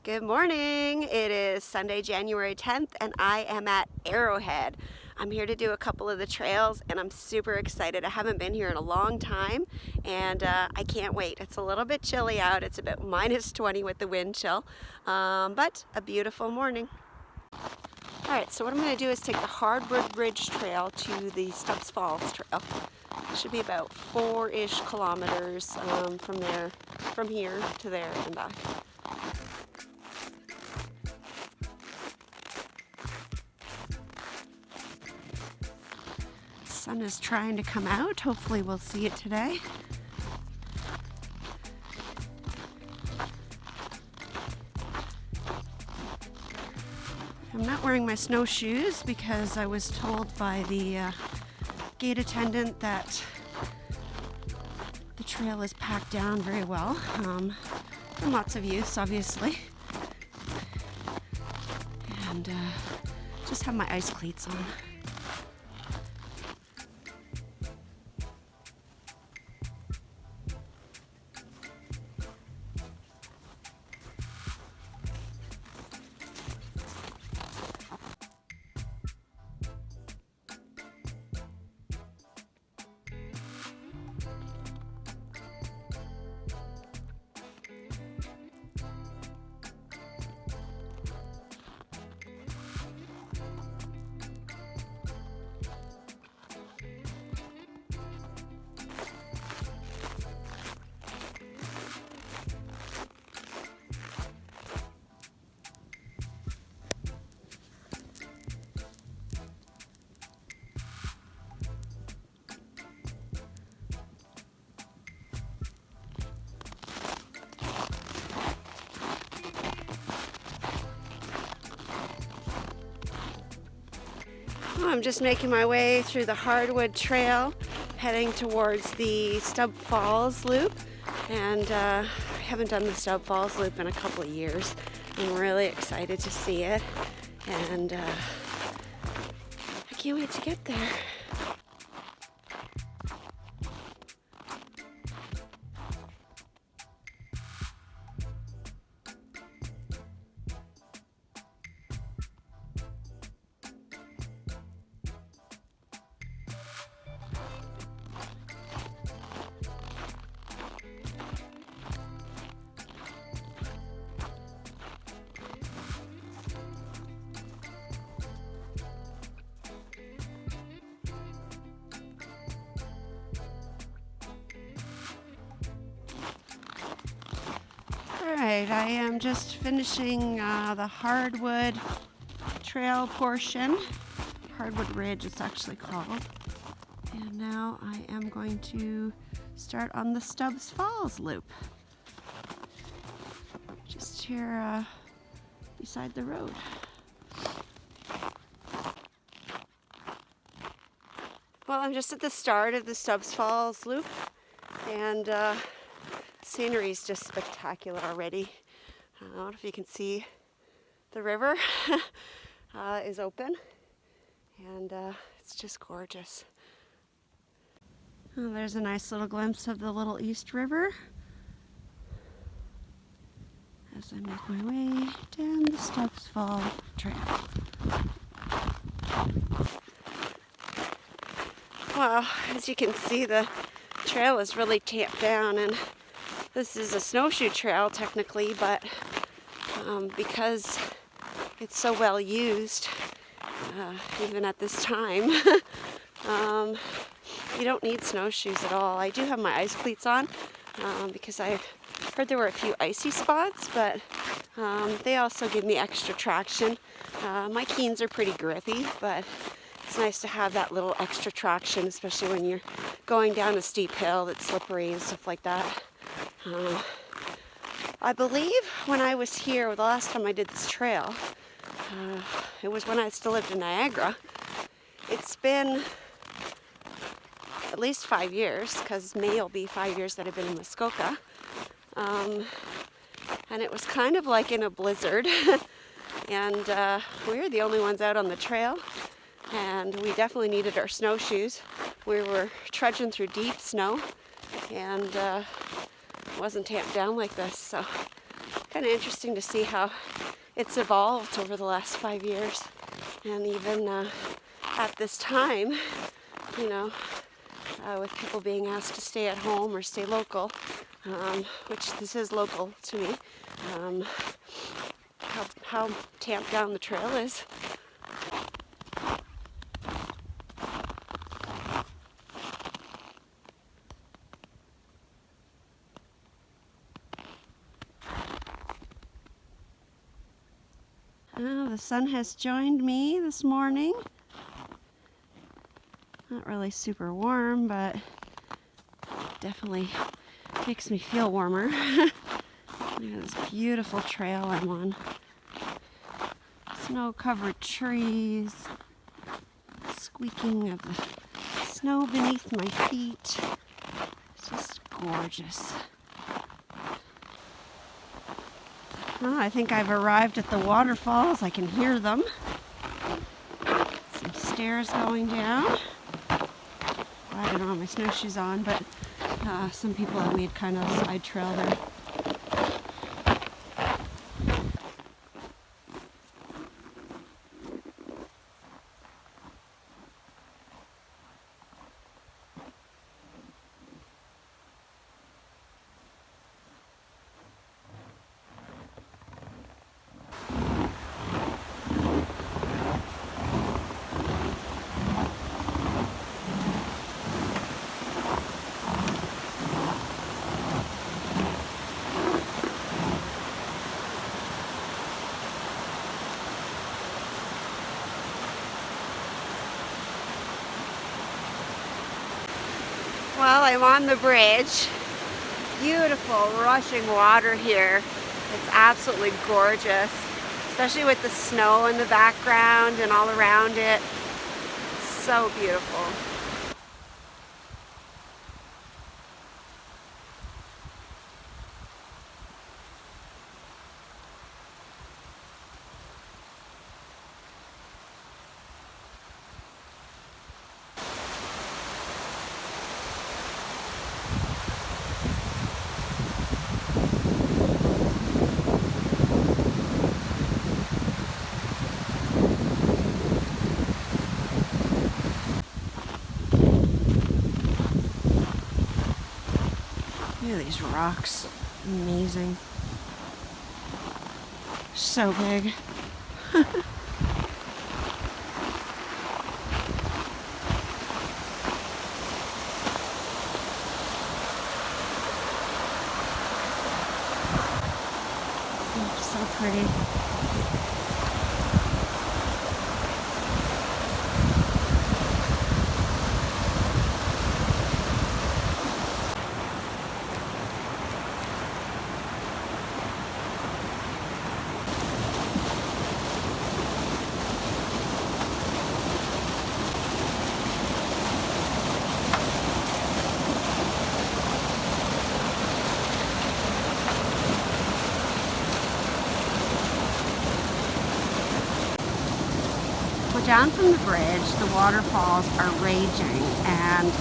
Good morning. It is Sunday, January 10th, and I am at Arrowhead. I'm here to do a couple of the trails, and I'm super excited. I haven't been here in a long time, and I can't wait. It's a little bit chilly out. It's about -20 with the wind chill, but a beautiful morning. All right, so what I'm going to do is take the Hardwood Ridge Trail to the Stubbs Falls Trail. It should be about 4-ish kilometers from here to there and back. Sun is trying to come out. Hopefully we'll see it today. I'm not wearing my snowshoes because I was told by the gate attendant that the trail is packed down very well, and lots of use obviously, and just have my ice cleats on. I'm just making my way through the Hardwood Trail, heading towards the Stubbs Falls Loop, and I haven't done the Stubbs Falls Loop in a couple of years. I'm really excited to see it, and I can't wait to get there. Alright, I am just finishing the Hardwood Trail portion. Hardwood Ridge it's actually called. And now I am going to start on the Stubbs Falls Loop. Just here beside the road. Well, I'm just at the start of the Stubbs Falls Loop, and scenery is just spectacular already. I don't know if you can see the river is open, and it's just gorgeous. Oh, there's a nice little glimpse of the Little East River as I make my way down the Stubbs Falls Trail. Well, as you can see, the trail is really tamped down, and this is a snowshoe trail technically, but because it's so well used, even at this time, you don't need snowshoes at all. I do have my ice cleats on because I heard there were a few icy spots, but they also give me extra traction. My Keens are pretty grippy, but it's nice to have that little extra traction, especially when you're going down a steep hill that's slippery and stuff like that. I believe when I was here, the last time I did this trail, it was when I still lived in Niagara. It's been at least 5 years, because May will be 5 years that I've been in Muskoka. And it was kind of like in a blizzard. And we were the only ones out on the trail, and we definitely needed our snowshoes. We were trudging through deep snow, and it wasn't tamped down like this, so kind of interesting to see how it's evolved over the last 5 years. And even at this time, you know, with people being asked to stay at home or stay local, which this is local to me, how tamped down the trail is. The sun has joined me this morning. Not really super warm, but definitely makes me feel warmer. Look at this beautiful trail I'm on. Snow-covered trees, squeaking of the snow beneath my feet. It's just gorgeous. Oh, I think I've arrived at the waterfalls. I can hear them. Some stairs going down. I don't have my snowshoes on, but some people have made kind of a side trail there. Well, I'm on the bridge. Beautiful rushing water here. It's absolutely gorgeous, especially with the snow in the background and all around it. So beautiful. Look at these rocks. Amazing. So big. So pretty. Down from the bridge, the waterfalls are raging, and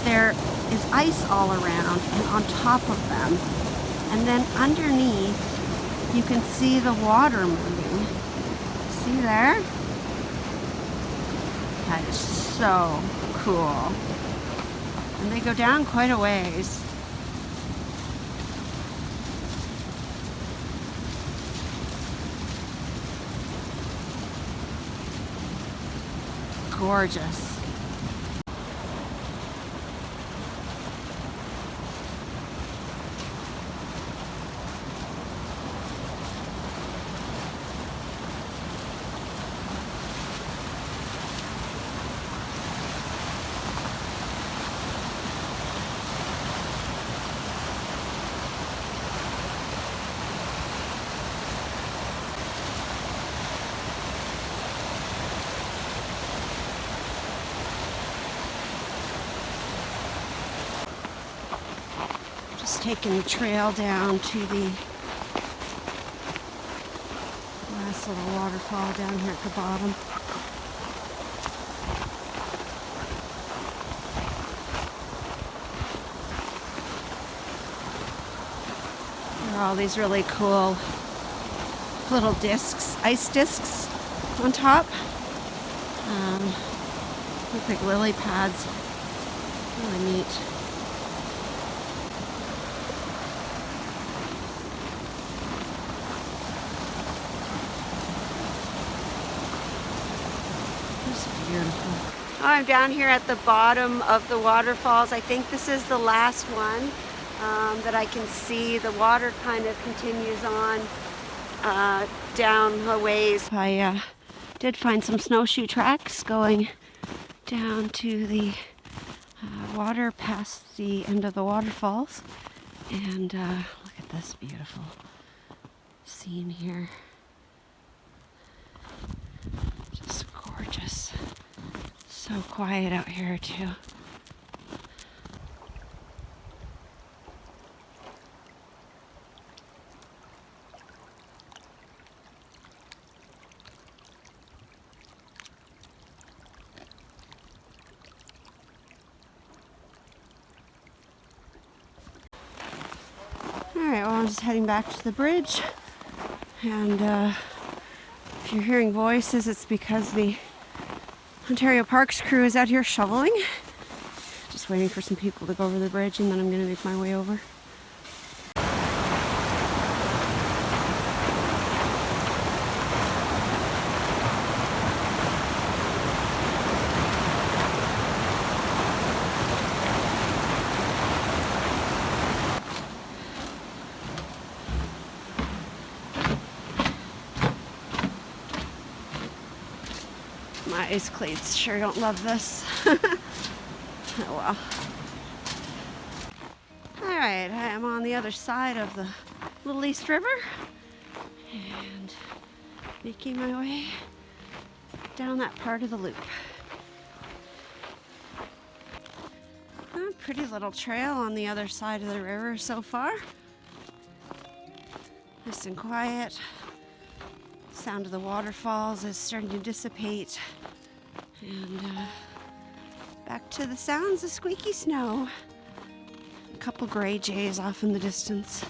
there is ice all around and on top of them. And then underneath, you can see the water moving. See there? That is so cool. And they go down quite a ways. Gorgeous. Taking the trail down to the last little waterfall down here at the bottom. There are all these really cool little discs, ice discs on top. Look like lily pads. Really neat. It's beautiful. Oh, I'm down here at the bottom of the waterfalls. I think this is the last one that I can see. The water kind of continues on down a ways. I did find some snowshoe tracks going down to the water past the end of the waterfalls. And look at this beautiful scene here. Just gorgeous. So quiet out here too. Alright, well, I'm just heading back to the bridge, and if you're hearing voices, it's because the Ontario Parks crew is out here shoveling. Just waiting for some people to go over the bridge, and then I'm going to make my way over. My ice cleats sure don't love this. Oh well. Alright, I am on the other side of the Little East River and making my way down that part of the loop. A pretty little trail on the other side of the river so far. Nice and quiet. Sound of the waterfalls is starting to dissipate, and back to the sounds of squeaky snow. A couple gray jays off in the distance.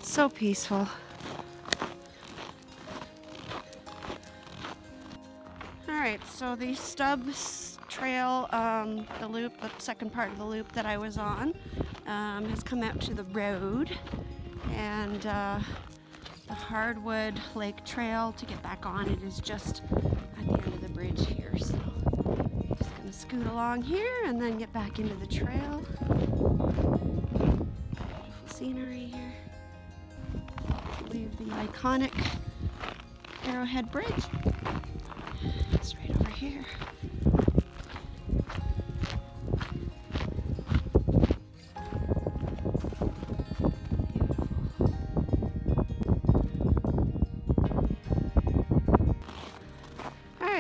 So peaceful. Alright, so the Stubbs Trail, the loop, the second part of the loop that I was on, has come out to the road, and the Hardwood Lake Trail to get back on it is just at the end of the bridge here. So I'm just gonna scoot along here and then get back into the trail. Beautiful scenery here. Leave the iconic Arrowhead Bridge. It's right over here.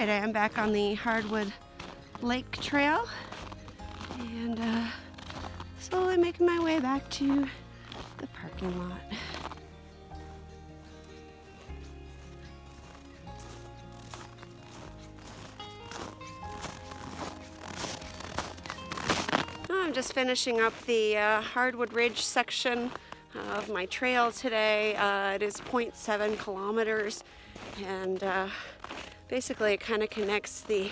I am back on the Hardwood Lake Trail, and slowly making my way back to the parking lot. I'm just finishing up the Hardwood Ridge section of my trail today. It is 0.7 kilometers, and basically it kind of connects the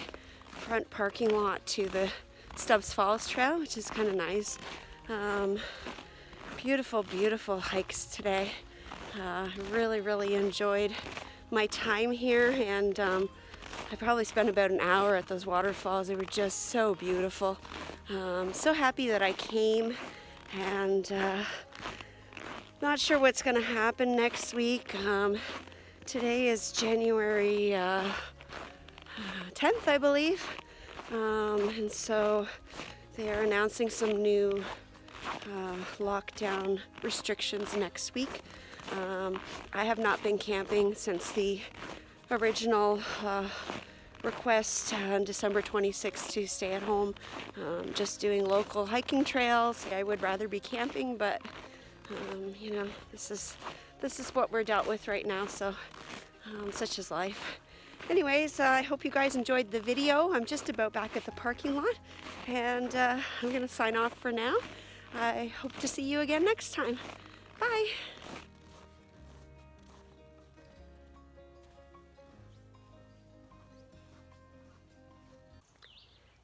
front parking lot to the Stubbs Falls Trail, which is kind of nice. Beautiful, beautiful hikes today. Really enjoyed my time here, and I probably spent about an hour at those waterfalls. They were just so beautiful. So happy that I came, and not sure what's going to happen next week. Today is January 10th, I believe, and so they are announcing some new lockdown restrictions next week. I have not been camping since the original request on December 26th to stay at home, just doing local hiking trails. I would rather be camping, but you know, this is what we're dealt with right now, so such is life. Anyways, I hope you guys enjoyed the video. I'm just about back at the parking lot, and I'm gonna sign off for now. I hope to see you again next time. Bye.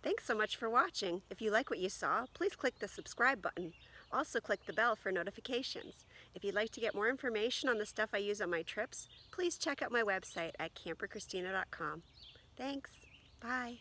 Thanks so much for watching. If you like what you saw, please click the subscribe button. Also click the bell for notifications. If you'd like to get more information on the stuff I use on my trips, please check out my website at CamperChristina.com. Thanks. Bye.